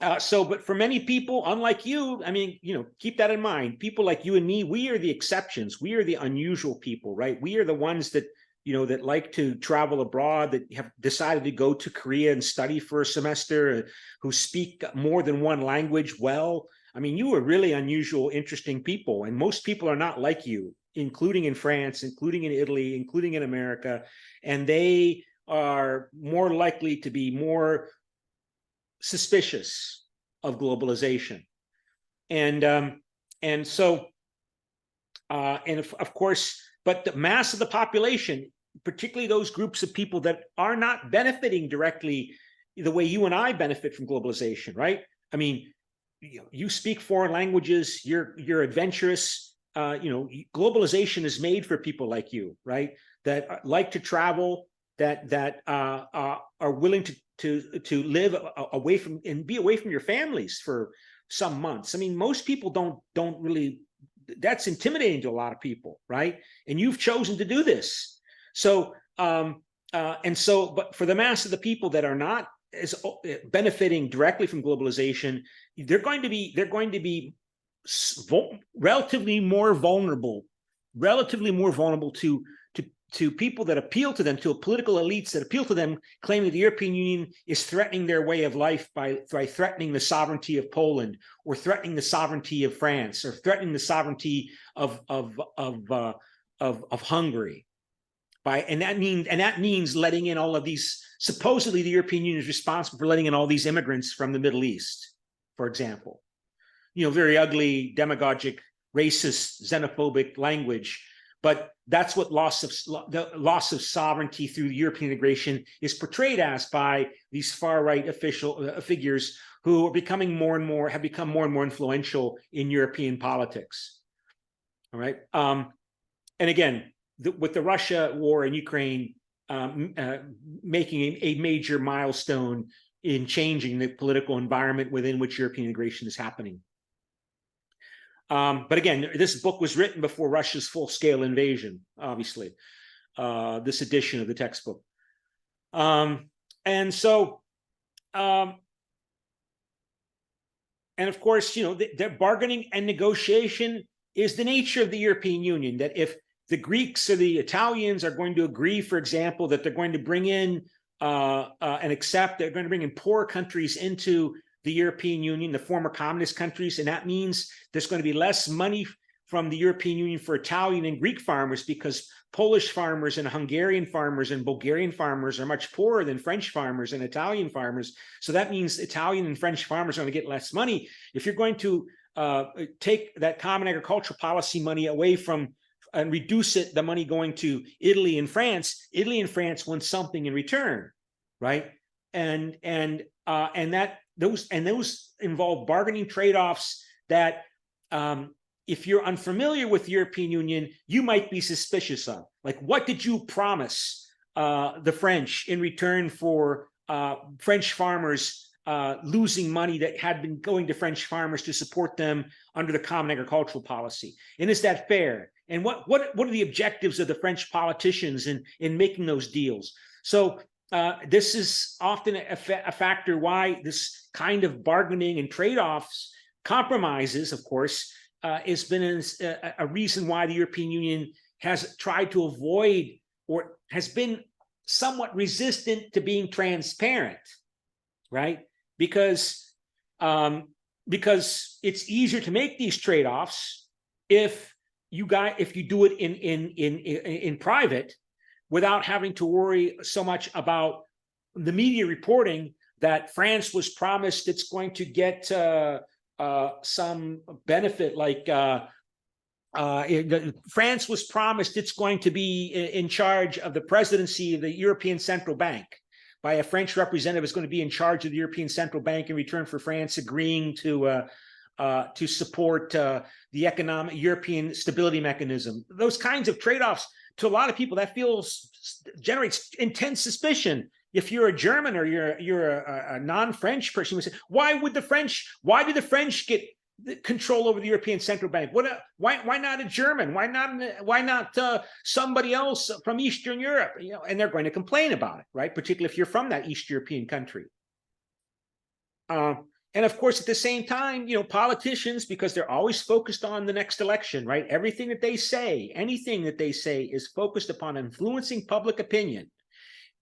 but for many people, unlike you, I mean, keep that in mind. People like you and me, we are the exceptions. We are the unusual people, right? We are the ones that, that like to travel abroad, that have decided to go to Korea and study for a semester, who speak more than one language well. I mean, you are really unusual, interesting people, and most people are not like you, including in France, including in Italy, including in America, and they are more likely to be more suspicious of globalization. And so of course, but the mass of the population, particularly those groups of people that are not benefiting directly the way you and I benefit from globalization, right? I mean, you speak foreign languages, you're adventurous, globalization is made for people like you, right? That like to travel, that are willing to live away from and be away from your families for some months. I mean, most people don't really, that's intimidating to a lot of people, right? And you've chosen to do this. So, but for the mass of the people that are not as benefiting directly from globalization, they're going to be relatively more vulnerable to people that appeal to them, to political elites that appeal to them, claiming that the European Union is threatening their way of life by threatening the sovereignty of Poland, or threatening the sovereignty of France, or threatening the sovereignty of Hungary. And that means letting in all of these. Supposedly, the European Union is responsible for letting in all these immigrants from the Middle East, for example. Very ugly, demagogic, racist, xenophobic language. But that's what the loss of sovereignty through European integration is portrayed as by these far-right official figures who are becoming have become more and more influential in European politics. All right. And again, with the Russia war in Ukraine making a major milestone in changing the political environment within which European integration is happening. But again, this book was written before Russia's full-scale invasion, obviously, this edition of the textbook. And of course, the bargaining and negotiation is the nature of the European Union, that if the Greeks or the Italians are going to agree, for example, that they're going to bring in they're going to bring in poor countries into the European Union, the former communist countries, and that means there's going to be less money from the European Union for Italian and Greek farmers, because Polish farmers and Hungarian farmers and Bulgarian farmers are much poorer than French farmers and Italian farmers. So that means Italian and French farmers are going to get less money. If you're going to take that common agricultural policy money away from and reduce the money going to Italy and France want something in return, right? And those involve bargaining trade-offs that if you're unfamiliar with the European Union, you might be suspicious of. Like, what did you promise the French in return for French farmers losing money that had been going to French farmers to support them under the common agricultural policy. And is that fair? And what are the objectives of the French politicians in making those deals? So this is often a factor why this kind of bargaining and trade-offs, compromises, of course, has been a reason why the European Union has tried to avoid or has been somewhat resistant to being transparent, right? Because it's easier to make these trade-offs if you do it in private without having to worry so much about the media reporting that France was promised it's going to get some benefit, like France was promised it's going to be in charge of the presidency of the European Central Bank by a French representative is going to be in charge of the European Central Bank in return for France agreeing to support the economic European stability mechanism. Those kinds of trade-offs, to a lot of people, that generates intense suspicion. If you're a German or you're a non-French person, you would say, why did the French get control over the European Central Bank? Why not a German? Why not somebody else from Eastern Europe? And they're going to complain about it, right? Particularly if you're from that East European country. And of course, at the same time, politicians, because they're always focused on the next election, right? Everything that they say, anything that they say is focused upon influencing public opinion,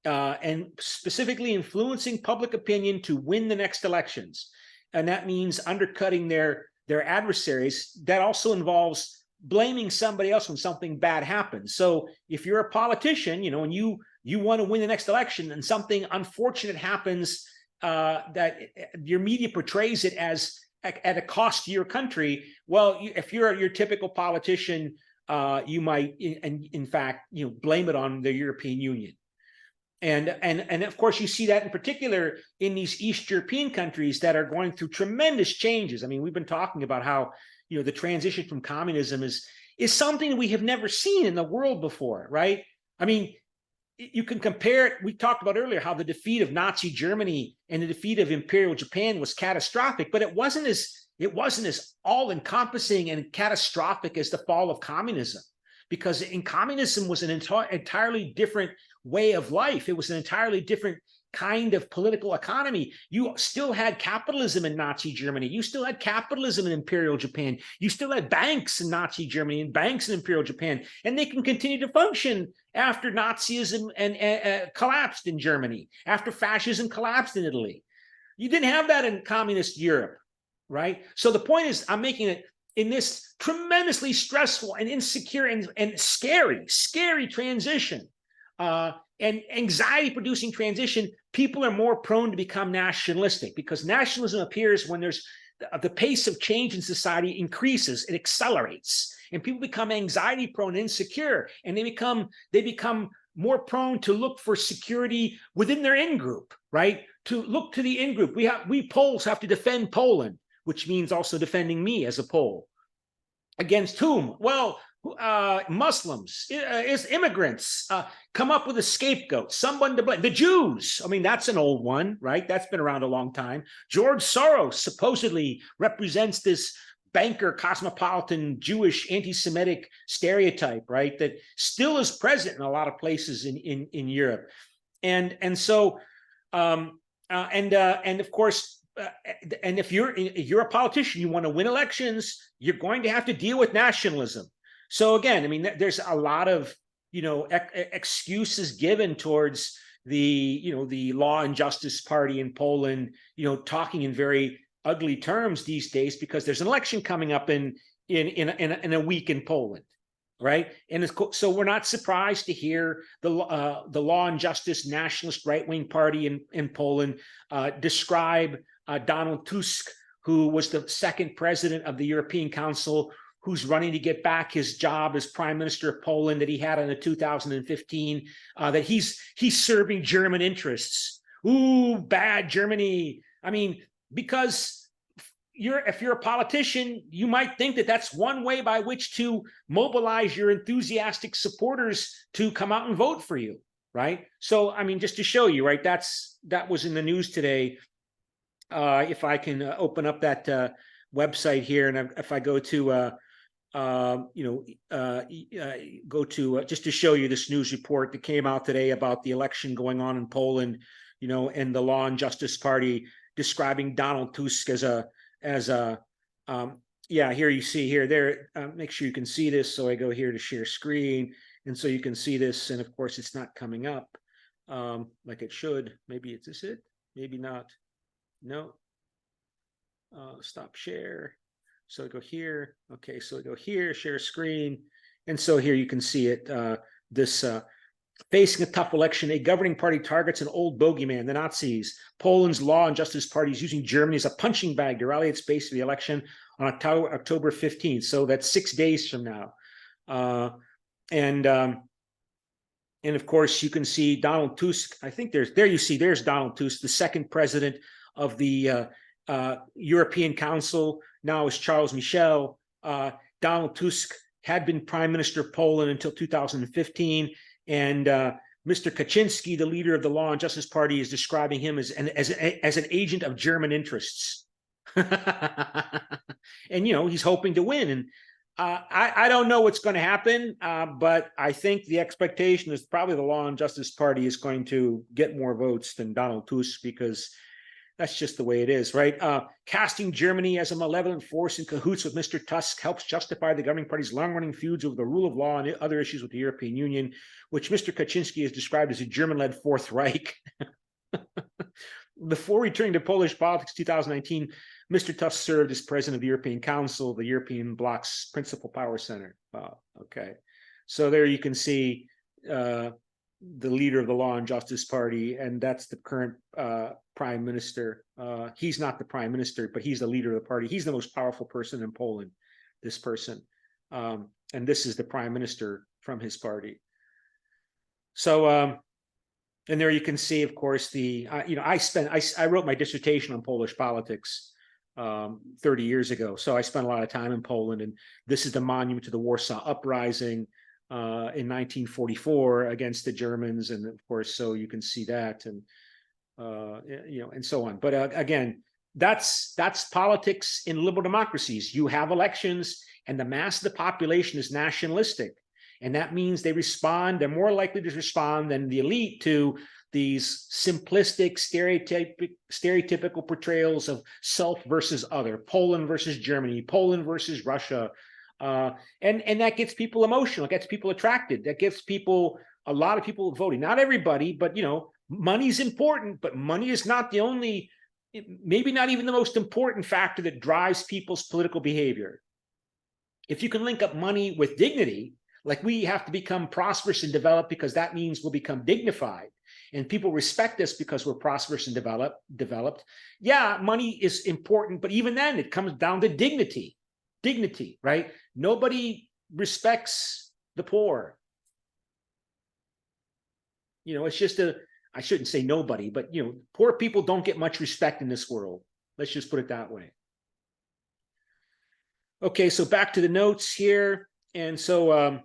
and specifically influencing public opinion to win the next elections. And that means undercutting their adversaries. That also involves blaming somebody else when something bad happens. So if you're a politician, and you want to win the next election and something unfortunate happens, that your media portrays it as at a cost to your country, well, if you're your typical politician, you might, in fact, blame it on the European Union. And of course, you see that in particular in these East European countries that are going through tremendous changes. I mean, we've been talking about how the transition from communism is something we have never seen in the world before, right? I mean, you can compare it. We talked about earlier how the defeat of Nazi Germany and the defeat of Imperial Japan was catastrophic, but it wasn't as all-encompassing and catastrophic as the fall of communism, because in communism was an entirely different way of life. It was an entirely different kind of political economy. You still had capitalism in Nazi Germany. You still had capitalism in Imperial Japan. You still had banks in Nazi Germany and banks in Imperial Japan, and they can continue to function after Nazism and collapsed in Germany, after fascism collapsed in Italy. You didn't have that in communist Europe, right? So the point is, I'm making it in this tremendously stressful and insecure and scary transition, and anxiety-producing transition, people are more prone to become nationalistic, because nationalism appears when there's the pace of change in society increases, it accelerates, and people become anxiety-prone, insecure, and they become more prone to look for security within their in-group, right? To look to the in-group. We Poles have to defend Poland, which means also defending me as a Pole. Against whom? Well, Muslims, immigrants, come up with a scapegoat, someone to blame. The Jews, I mean, that's an old one, right? That's been around a long time. George Soros supposedly represents this banker, cosmopolitan, Jewish, anti-Semitic stereotype, right? That still is present in a lot of places in Europe. And of course, and if you're a politician, you want to win elections, you're going to have to deal with nationalism. So again, I mean, there's a lot of excuses given towards the Law and Justice Party in Poland, talking in very ugly terms these days, because there's an election coming up in a week in Poland, right? And so we're not surprised to hear the Law and Justice Nationalist right-wing party in Poland describe Donald Tusk, who was the second president of the European Council, who's running to get back his job as prime minister of Poland that he had in 2015, that he's serving German interests. Ooh, bad Germany. I mean, because if you're a politician, you might think that that's one way by which to mobilize your enthusiastic supporters to come out and vote for you, right? So, I mean, just to show you, right, that was in the news today. if I can open up that website here, and if I go to go to just to show you this news report that came out today about the election going on in Poland, and the Law and Justice Party describing Donald Tusk as a yeah, here you see here there, make sure you can see this. So I go here to share screen, and so you can see this, and of course it's not coming up like it should. Maybe it's this it, maybe not. No. Stop share. So I go here. Okay, so I go here, share screen. And so here you can see it. Facing a tough election, a governing party targets an old bogeyman, the Nazis. Poland's Law and Justice Party is using Germany as a punching bag to rally its base for the election on October 15th. So that's 6 days from now. And of course, you can see Donald Tusk. I think there's Donald Tusk, the second president of the European Council. Now is Charles Michel. Donald Tusk had been prime minister of Poland until 2015, and Mr. Kaczynski, the leader of the Law and Justice Party, is describing him as an agent of German interests. And he's hoping to win. And I don't know what's going to happen, but I think the expectation is probably the Law and Justice Party is going to get more votes than Donald Tusk, because that's just the way it is, right? Casting Germany as a malevolent force in cahoots with Mr. Tusk helps justify the governing party's long-running feuds over the rule of law and other issues with the European Union, which Mr. Kaczynski has described as a German-led Fourth Reich. Before returning to Polish politics in 2019, Mr. Tusk served as president of the European Council, the European bloc's principal power center. Wow, okay. So there you can see the leader of the Law and Justice Party, and that's the current prime minister. He's not the prime minister, but he's the leader of the party. He's the most powerful person in Poland, this person. And this is the prime minister from his party. So, and there you can see, of course, I wrote my dissertation on Polish politics 30 years ago. So I spent a lot of time in Poland, and this is the monument to the Warsaw Uprising in 1944 against the Germans, and of course, so you can see that, and and so on. But again, that's politics in liberal democracies. You have elections, and the mass of the population is nationalistic, and that means they're more likely to respond than the elite to these simplistic, stereotypical portrayals of self versus other, Poland versus Germany, Poland versus Russia. And that gets people emotional, it gets people attracted, that gets a lot of people voting. Not everybody, but money's important, but money is not the only, maybe not even the most important factor that drives people's political behavior. If you can link up money with dignity, like we have to become prosperous and developed because that means we'll become dignified, and people respect us because we're prosperous and developed. Yeah, money is important, but even then it comes down to dignity, right? Nobody respects the poor. It's just I shouldn't say nobody, but poor people don't get much respect in this world. Let's just put it that way. Okay, so back to the notes here. And so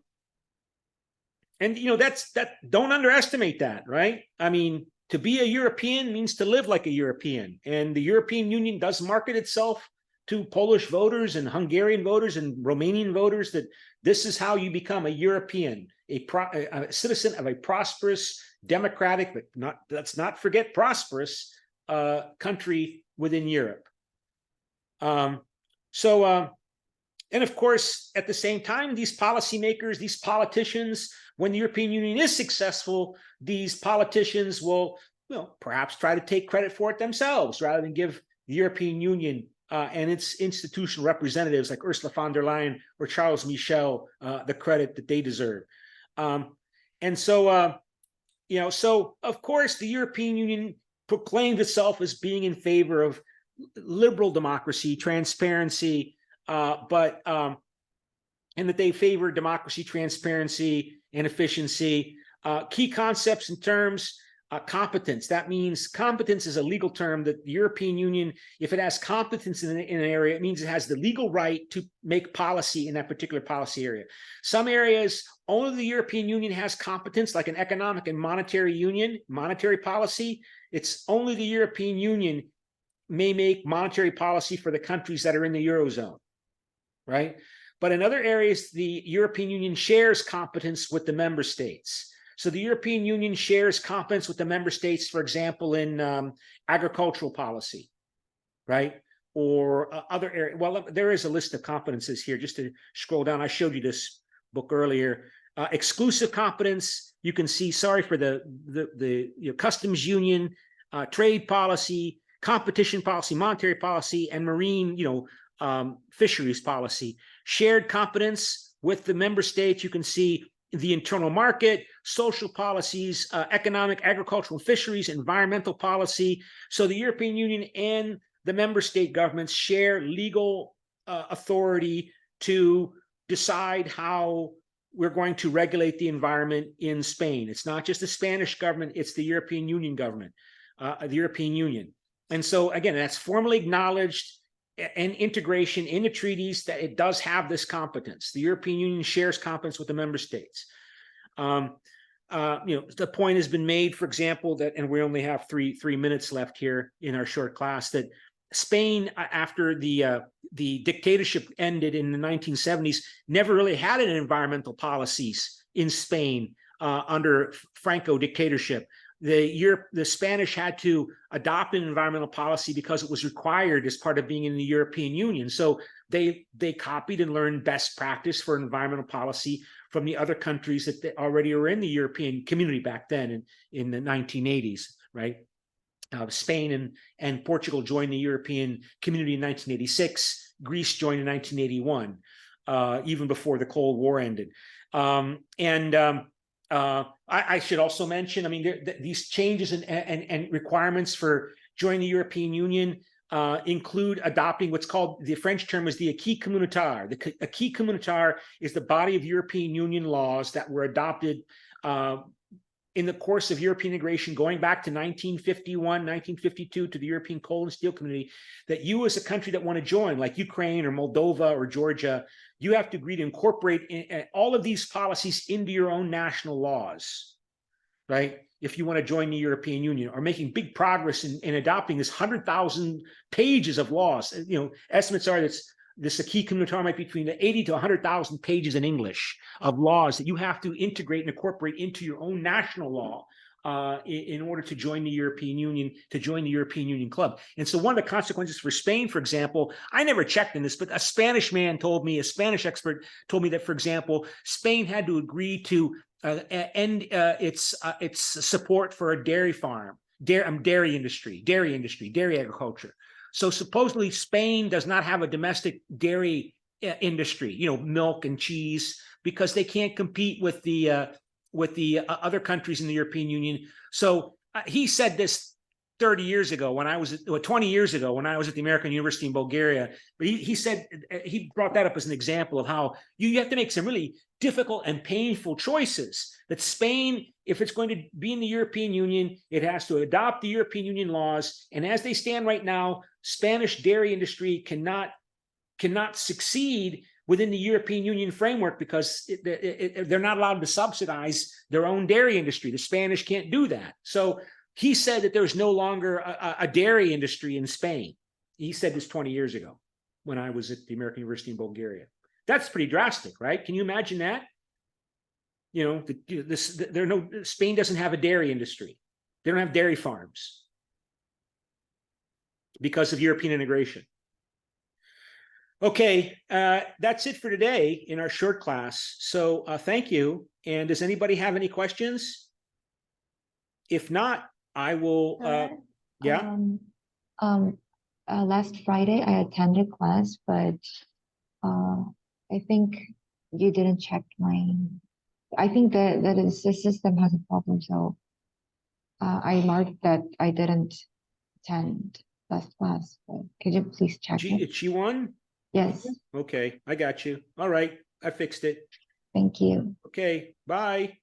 don't underestimate that, right? I mean, to be a European means to live like a European, and the European Union does market itself to Polish voters and Hungarian voters and Romanian voters that this is how you become a European, a citizen of a prosperous, democratic, but let's not forget prosperous country within Europe. And of course, at the same time, these policymakers, these politicians, when the European Union is successful, these politicians will perhaps try to take credit for it themselves rather than give the European Union and its institutional representatives like Ursula von der Leyen or Charles Michel the credit that they deserve. And so, so of course, the European Union proclaimed itself as being in favor of liberal democracy, transparency, and that they favor democracy, transparency, and efficiency. Key concepts and terms, competence. That means competence is a legal term that the European Union, if it has competence in an area, it means it has the legal right to make policy in that particular policy area. Some areas, only the European Union has competence, like an economic and monetary union, monetary policy. It's only the European Union may make monetary policy for the countries that are in the Eurozone, right? But in other areas, the European Union shares competence with the member states. So the European Union shares competence with the member states, for example, in agricultural policy, right? Or other areas. Well, there is a list of competences here. Just to scroll down, I showed you this book earlier. Exclusive competence, you can see, sorry, for the customs union, trade policy, competition policy, monetary policy, and marine, fisheries policy. Shared competence with the member states, you can see the internal market, social policies, economic, agricultural, fisheries, environmental policy. So the European Union and the member state governments share legal authority to decide how we're going to regulate the environment in Spain. It's not just the Spanish government, it's the European Union government, the European Union. And so again, that's formally acknowledged and integration in the treaties that it does have this competence. The European Union shares competence with the member states. The point has been made, for example, that, and we only have three minutes left here in our short class, that Spain, after the dictatorship ended in the 1970s, never really had an environmental policies in Spain under Franco dictatorship. The Spanish had to adopt an environmental policy because it was required as part of being in the European Union. So they copied and learned best practice for environmental policy from the other countries that already were in the European community back then in the 1980s, right? Spain and Portugal joined the European community in 1986. Greece joined in 1981, even before the Cold War ended. I should also mention, I mean, these changes and requirements for joining the European Union include adopting what's called, the French term is the acquis communautaire. The acquis communautaire is the body of European Union laws that were adopted in the course of European integration going back to 1951, 1952 to the European Coal and Steel Community, that you as a country that want to join, like Ukraine or Moldova or Georgia, you have to agree to incorporate all of these policies into your own national laws, right? If you want to join the European Union, or making big progress in adopting this 100,000 pages of laws. Estimates are that this acquis communautaire might be between 80 to 100,000 pages in English of laws that you have to integrate and incorporate into your own national law in order to join the European Union, to join the European Union club. And so one of the consequences for Spain, for example, I never checked in this, but a Spanish man told me, a Spanish expert told me that, for example, Spain had to agree to end its support for a dairy farm, dairy industry, dairy agriculture. So supposedly Spain does not have a domestic dairy industry, milk and cheese, because they can't compete with the other countries in the European Union. So he said this 30 years ago when I was, 20 years ago when I was at the American University in Bulgaria. But he said, he brought that up as an example of how you have to make some really difficult and painful choices. That Spain, if it's going to be in the European Union, it has to adopt the European Union laws. And as they stand right now, Spanish dairy industry cannot succeed within the European Union framework because they're not allowed to subsidize their own dairy industry. The Spanish can't do that. So he said that there's no longer a dairy industry in Spain. He said this 20 years ago when I was at the American University in Bulgaria. That's pretty drastic, right? Can you imagine that? Spain doesn't have a dairy industry. They don't have dairy farms because of European integration. Okay, that's it for today in our short class. So thank you. And does anybody have any questions? If not, I will, yeah. Last Friday I attended class, but I think you didn't check I think that the system has a problem. So I marked that I didn't attend last class. But could you please check it? G1? Yes. Okay, I got you. All right, I fixed it. Thank you. Okay, bye.